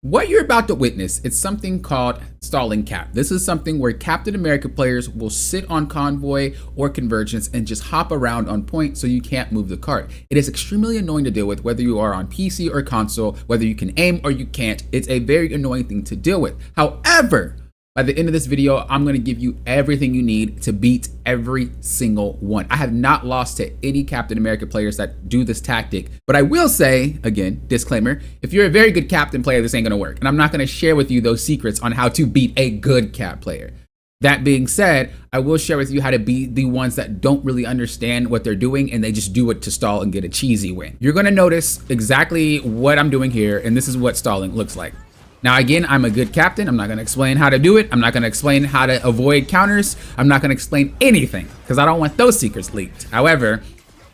What you're about to witness is something called stalling cap. This is something where Captain America players will sit on convoy or convergence and just hop around on point so you can't move the cart. It is extremely annoying to deal with whether you are on PC or console, whether you can aim or you can't. It's a very annoying thing to deal with. However, by the end of this video, I'm going to give you everything you need to beat every single one. I have not lost to any Captain America players that do this tactic, but I will say, again, disclaimer, if you're a very good Captain player, this ain't going to work. And I'm not going to share with you those secrets on how to beat a good Cap player. That being said, I will share with you how to beat the ones that don't really understand what they're doing and they just do it to stall and get a cheesy win. You're going to notice exactly what I'm doing here, and this is what stalling looks like. Now, again, I'm a good captain. I'm not going to explain how to do it. I'm not going to explain how to avoid counters. I'm not going to explain anything because I don't want those secrets leaked. However,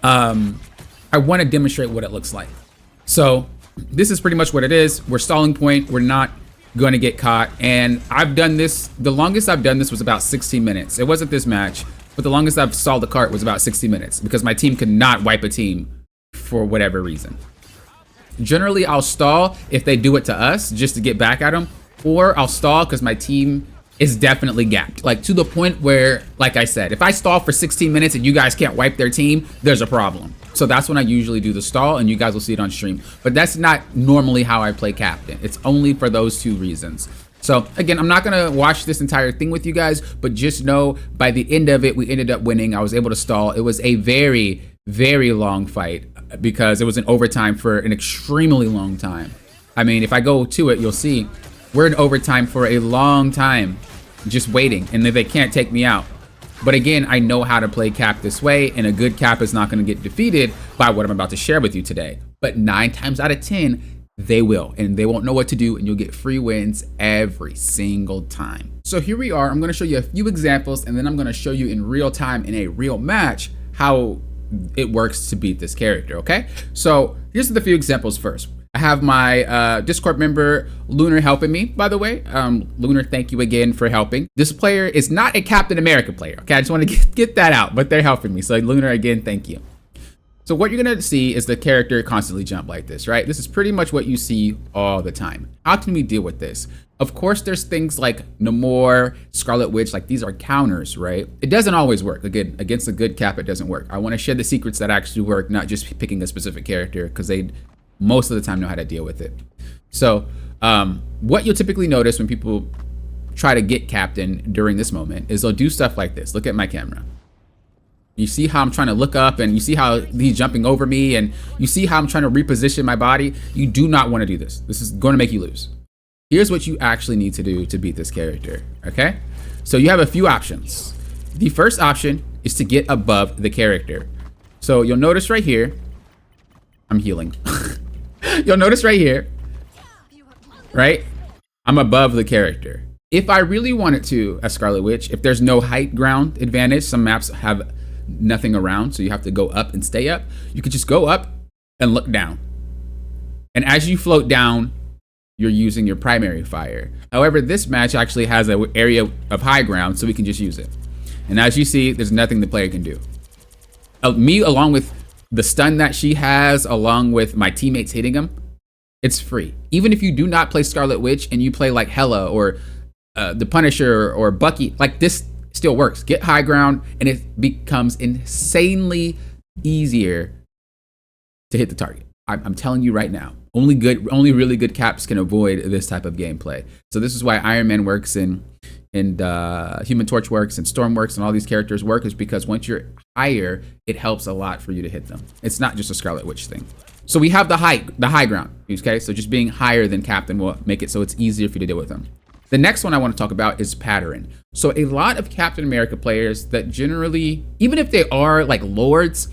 I want to demonstrate what it looks like. So this is pretty much what it is. We're stalling point. We're not going to get caught. And I've done this. The longest I've done this was about 16 minutes. It wasn't this match, but the longest I've stalled the cart was about 60 minutes because my team could not wipe a team for whatever reason. Generally, I'll stall if they do it to us just to get back at them, or I'll stall because my team is definitely gapped. Like to the point where, like I said, if I stall for 16 minutes and you guys can't wipe their team, there's a problem. So that's when I usually do the stall, and you guys will see it on stream. But that's not normally how I play captain. It's only for those two reasons. So again, I'm not gonna watch this entire thing with you guys, but just know by the end of it, we ended up winning. I was able to stall. It was a very, very long fight because it was in overtime for an extremely long time. I mean, if I go to it, you'll see we're in overtime for a long time, just waiting, and they can't take me out. But again, I know how to play cap this way, and a good cap is not going to get defeated by what I'm about to share with you today. But 9 times out of 10, they will, and they won't know what to do, and you'll get free wins every single time. So here we are. I'm going to show you a few examples, and then I'm going to show you in real time in a real match how it works to beat this character, okay? So here's the few examples first. I have my Discord member Lunar helping me, by the way. Lunar, thank you again for helping. This player is not a Captain America player, okay? I just want to get that out, but they're helping me. So Lunar, again, thank you. So what you're gonna see is the character constantly jump like this, right? This is pretty much what you see all the time. How can we deal with this? Of course, there's things like Namor, Scarlet Witch, like these are counters, right? It doesn't always work. Again, against a good cap, it doesn't work. I wanna share the secrets that actually work, not just picking a specific character, because they most of the time know how to deal with it. So what you'll typically notice when people try to get captain during this moment is they'll do stuff like this. Look at my camera. You see how I'm trying to look up, and you see how he's jumping over me, and you see how I'm trying to reposition my body. You do not want to do this. This is going to make you lose. Here's what you actually need to do to beat this character, okay? So you have a few options. The first option is to get above the character. So you'll notice right here, I'm healing. You'll notice right here, right? I'm above the character. If I really wanted to, as Scarlet Witch, if there's no height ground advantage, some maps have nothing around, so you have to go up and stay up. You could just go up and look down. And as you float down, you're using your primary fire. However, this match actually has an area of high ground, so we can just use it. And as you see, there's nothing the player can do. Me, along with the stun that she has, along with my teammates hitting him, it's free. Even if you do not play Scarlet Witch and you play like Hela or the Punisher or Bucky, like this still works. Get high ground and it becomes insanely easier to hit the target. I'm telling you right now, only really good caps can avoid this type of gameplay. So this is why Iron Man works and Human Torch works and Storm works and all these characters work, is because once you're higher, it helps a lot for you to hit them. It's not just a Scarlet Witch thing. So we have the high ground, okay? So just being higher than Captain will make it so it's easier for you to deal with them. The next one I want to talk about is pattern. So a lot of Captain America players that generally, even if they are like lords,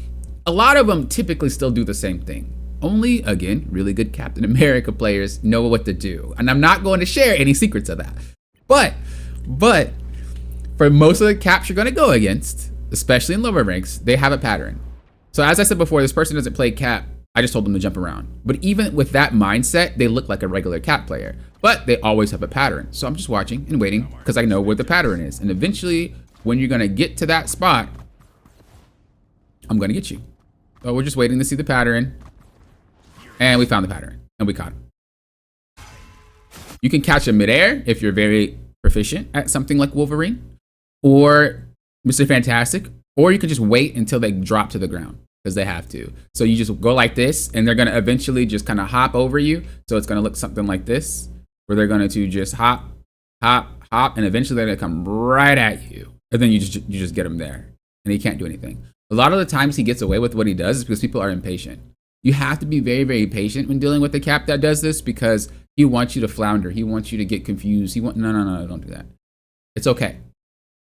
a lot of them typically still do the same thing. Only, again, really good Captain America players know what to do. And I'm not going to share any secrets of that. But for most of the caps you're going to go against, especially in lower ranks, they have a pattern. So as I said before, this person doesn't play cap. I just told them to jump around. But even with that mindset, they look like a regular cap player. But they always have a pattern. So I'm just watching and waiting because I know where the pattern is. And eventually, when you're going to get to that spot, I'm going to get you. So we're just waiting to see the pattern. And we found the pattern. And we caught him. You can catch him midair if you're very proficient at something like Wolverine or Mr. Fantastic, or you can just wait until they drop to the ground because they have to. So you just go like this and they're going to eventually just kind of hop over you. So it's going to look something like this where they're going to just hop, hop, hop, and eventually they're going to come right at you. And then you just get him there and he can't do anything. A lot of the times he gets away with what he does is because people are impatient. You have to be very, very patient when dealing with a cap that does this because he wants you to flounder. He wants you to get confused. No, don't do that. It's okay.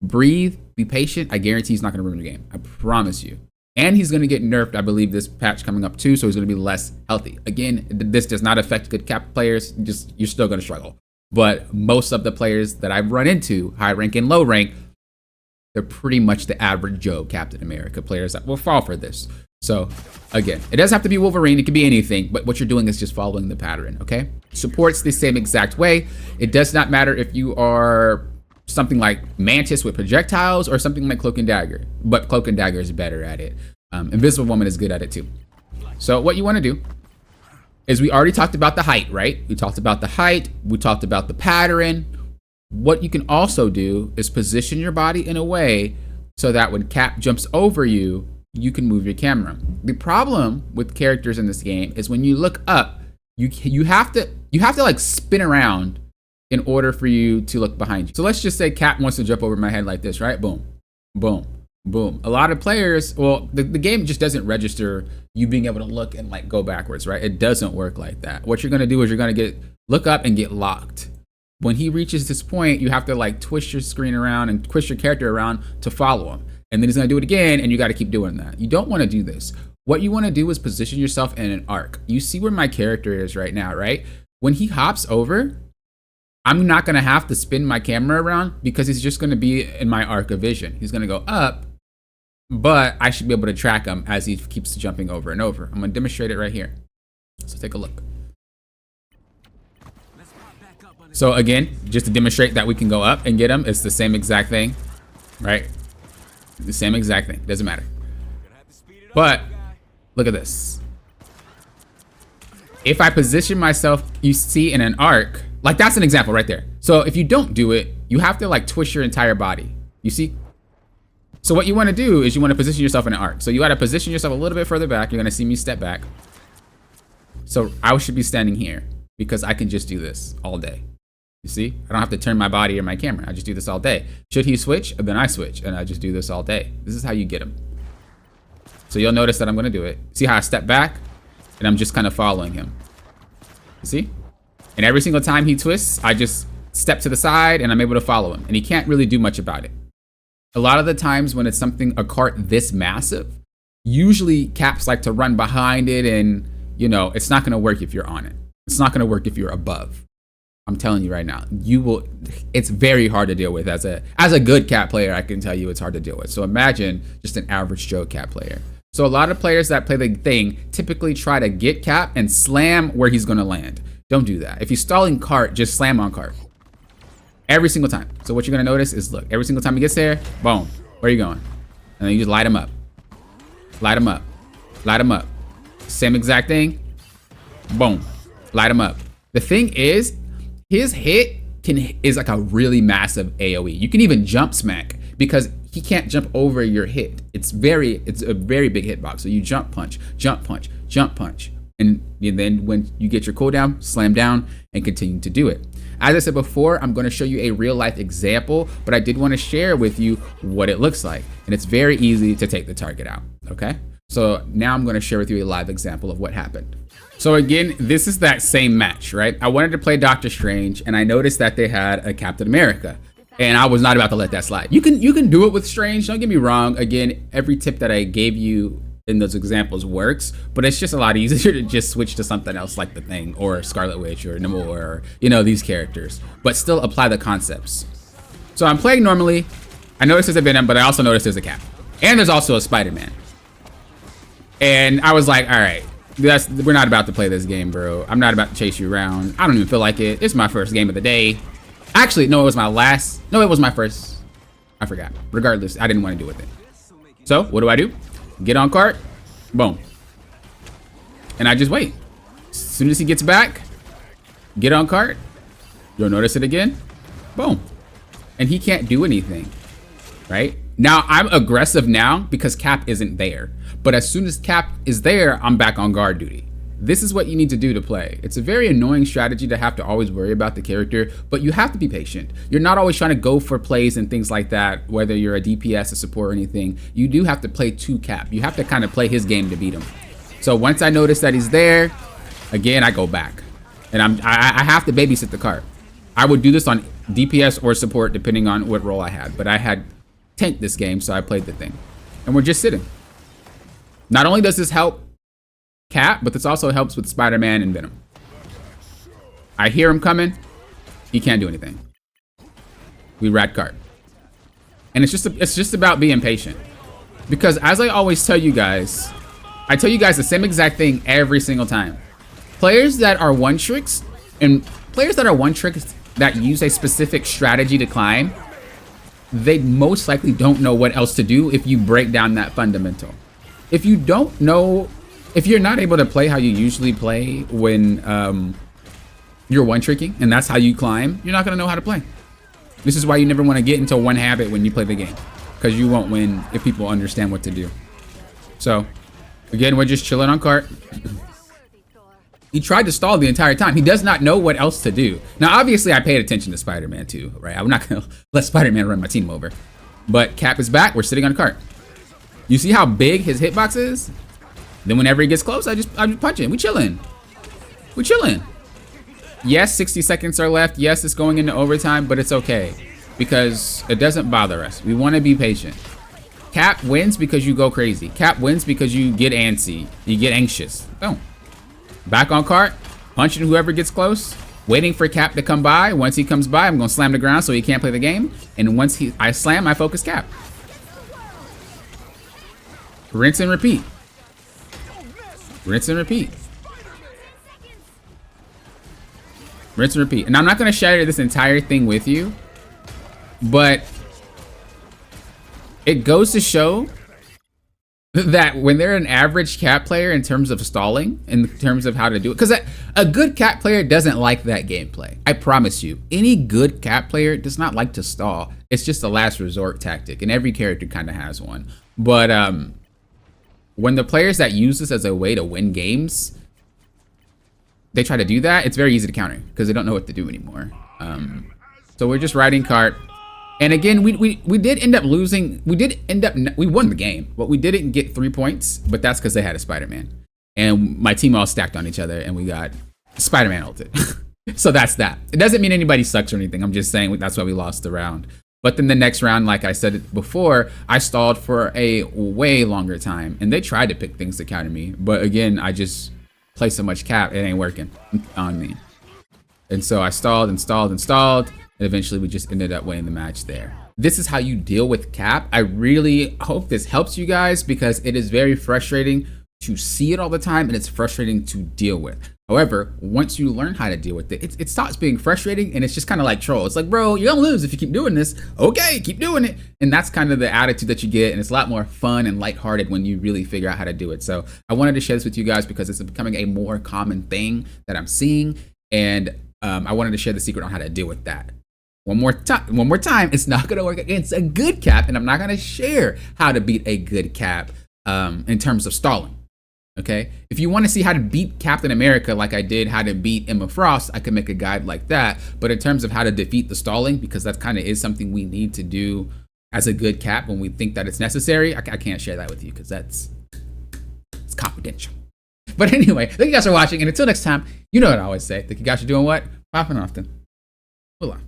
Breathe, be patient. I guarantee he's not going to ruin the game. I promise you. And he's going to get nerfed, I believe, this patch coming up too, so he's going to be less healthy. Again, this does not affect good cap players. You're still going to struggle. But most of the players that I've run into, high rank and low rank, they're pretty much the average Joe Captain America players that will fall for this. So again, it doesn't have to be Wolverine. It can be anything, but what you're doing is just following the pattern, okay? Supports the same exact way. It does not matter if you are something like Mantis with projectiles or something like Cloak and Dagger, but Cloak and Dagger is better at it. Invisible Woman is good at it too. So what you want to do is, we already talked about the height, right? We talked about the height. We talked about the pattern. What you can also do is position your body in a way so that when Cap jumps over you, you can move your camera. The problem with characters in this game is when you look up, you have to like spin around in order for you to look behind you. So let's just say Cap wants to jump over my head like this, right? Boom, boom, boom. A lot of players, well, the game just doesn't register you being able to look and like go backwards, right? It doesn't work like that. What you're gonna do is you're gonna look up and get locked. When he reaches this point, you have to like twist your screen around and twist your character around to follow him. And then he's gonna do it again, and you gotta keep doing that. You don't wanna do this. What you wanna do is position yourself in an arc. You see where my character is right now, right? When he hops over, I'm not gonna have to spin my camera around because he's just gonna be in my arc of vision. He's gonna go up, but I should be able to track him as he keeps jumping over and over. I'm gonna demonstrate it right here. So take a look. So again, just to demonstrate that we can go up and get him, it's the same exact thing, right? The same exact thing, doesn't matter. But look at this. If I position myself, you see, in an arc, like that's an example right there. So if you don't do it, you have to like twist your entire body, you see? So what you wanna do is you wanna position yourself in an arc. So you gotta position yourself a little bit further back. You're gonna see me step back. So I should be standing here because I can just do this all day. You see, I don't have to turn my body or my camera. I just do this all day. Should he switch, then I switch and I just do this all day. This is how you get him. So you'll notice that I'm gonna do it. See how I step back and I'm just kind of following him. You see? And every single time he twists, I just step to the side and I'm able to follow him. And he can't really do much about it. A lot of the times when it's a cart this massive, usually Caps like to run behind it, and you know, it's not gonna work if you're on it. It's not gonna work if you're above. I'm telling you right now, it's very hard to deal with. As a good Cap player, I can tell you it's hard to deal with. So imagine just an average Joe Cap player. So a lot of players that play the thing typically try to get Cap and slam where he's gonna land. Don't do that. If he's stalling cart, just slam on cart. Every single time. So what you're gonna notice is, look, every single time he gets there, boom, where are you going? And then you just light him up. Light him up. Light him up. Same exact thing. Boom. Light him up. The thing is, his hit is like a really massive AoE. You can even jump smack because he can't jump over your hit. It's a very big hitbox. So you jump punch, jump punch, jump punch. And then when you get your cooldown, slam down and continue to do it. As I said before, I'm going to show you a real life example, but I did want to share with you what it looks like. And it's very easy to take the target out, okay? So now I'm going to share with you a live example of what happened. So again, this is that same match, right? I wanted to play Doctor Strange and I noticed that they had a Captain America. And I was not about to let that slide. You can do it with Strange, don't get me wrong. Again, every tip that I gave you in those examples works, but it's just a lot easier to just switch to something else like the Thing or Scarlet Witch or Namor or, you know, these characters, but still apply the concepts. So I'm playing normally. I noticed there's a Venom, but I also noticed there's a Cap. And there's also a Spider-Man. And I was like, all right, we're not about to play this game, bro. I'm not about to chase you around. I don't even feel like it. It's my first game of the day. Actually, no, it was my last. No, it was my first. I forgot. Regardless, I didn't want to do with it. So what do? Get on cart, boom. And I just wait. As soon as he gets back, get on cart, You'll notice it again. Boom. And he can't do anything, right? Now, I'm aggressive now because Cap isn't there. But as soon as Cap is there, I'm back on guard duty. This is what you need to do to play. It's a very annoying strategy to have to always worry about the character, but you have to be patient. You're not always trying to go for plays and things like that, whether you're a DPS, a support, or anything. You do have to play to Cap. You have to kind of play his game to beat him. So once I notice that he's there, again, I go back. And I have to babysit the cart. I would do this on DPS or support, depending on what role I had. But I had tank this game, so I played the thing. And we're just sitting. Not only does this help Cap, but this also helps with Spider-Man and Venom. I hear him coming. He can't do anything. We rat cart. And it's just about being patient. Because as I always tell you guys, I tell you guys the same exact thing every single time. Players that are one tricks and players that are one tricks that use a specific strategy to climb, they most likely don't know what else to do if you break down that fundamental. If you don't know, if you're not able to play how you usually play when you're one tricking and that's how you climb, you're not gonna know how to play. This is why you never want to get into one habit when you play the game, because you won't win if people understand what to do. So again, we're just chilling on cart. He tried to stall the entire time. He does not know what else to do. Now, obviously, I paid attention to Spider-Man too, right? I'm not gonna let Spider-Man run my team over. But Cap is back. We're sitting on a cart. You see how big his hitbox is? Then whenever he gets close, I just punch him. We chilling. We chilling. Yes, 60 seconds are left. Yes, it's going into overtime, but it's okay because it doesn't bother us. We want to be patient. Cap wins because you go crazy. Cap wins because you get antsy. You get anxious. Oh. Back on cart, punching whoever gets close, waiting for Cap to come by. Once he comes by, I'm gonna slam the ground so he can't play the game. And once I slam, I focus Cap. Rinse and repeat. Rinse and repeat. Rinse and repeat. And I'm not gonna share this entire thing with you, but it goes to show that when they're an average Cap player in terms of stalling, in terms of how to do it, because a good Cap player doesn't like that gameplay. I promise you, any good Cap player does not like to stall. It's just a last resort tactic, and every character kind of has one. But when the players that use this as a way to win games, they try to do that, it's very easy to counter because they don't know what to do anymore. So we're just riding cart. And again, we did end up losing. We won the game, but we didn't get 3 points. But that's because they had a Spider-Man, and my team all stacked on each other, and we got Spider-Man ulted. So that's that. It doesn't mean anybody sucks or anything. I'm just saying that's why we lost the round. But then the next round, like I said before, I stalled for a way longer time, and they tried to pick things to counter me. But again, I just play so much Cap, it ain't working on me. And so I stalled and stalled and stalled. And eventually we just ended up winning the match there. This is how you deal with Cap. I really hope this helps you guys because it is very frustrating to see it all the time and it's frustrating to deal with. However, once you learn how to deal with it, it stops being frustrating and it's just kind of like troll. It's like, bro, you're gonna lose if you keep doing this. Okay, keep doing it. And that's kind of the attitude that you get, and it's a lot more fun and lighthearted when you really figure out how to do it. So I wanted to share this with you guys because it's becoming a more common thing that I'm seeing, and I wanted to share the secret on how to deal with that. One more time, it's not gonna work against a good Cap, and I'm not gonna share how to beat a good Cap in terms of stalling. Okay, if you want to see how to beat Captain America like I did how to beat Emma Frost, I can make a guide like that. But in terms of how to defeat the stalling, because that kind of is something we need to do as a good Cap when we think that it's necessary, I can't share that with you because it's confidential. But anyway, thank you guys for watching, and until next time, you know what I always say. Thank you guys for doing what? Often. Hold on.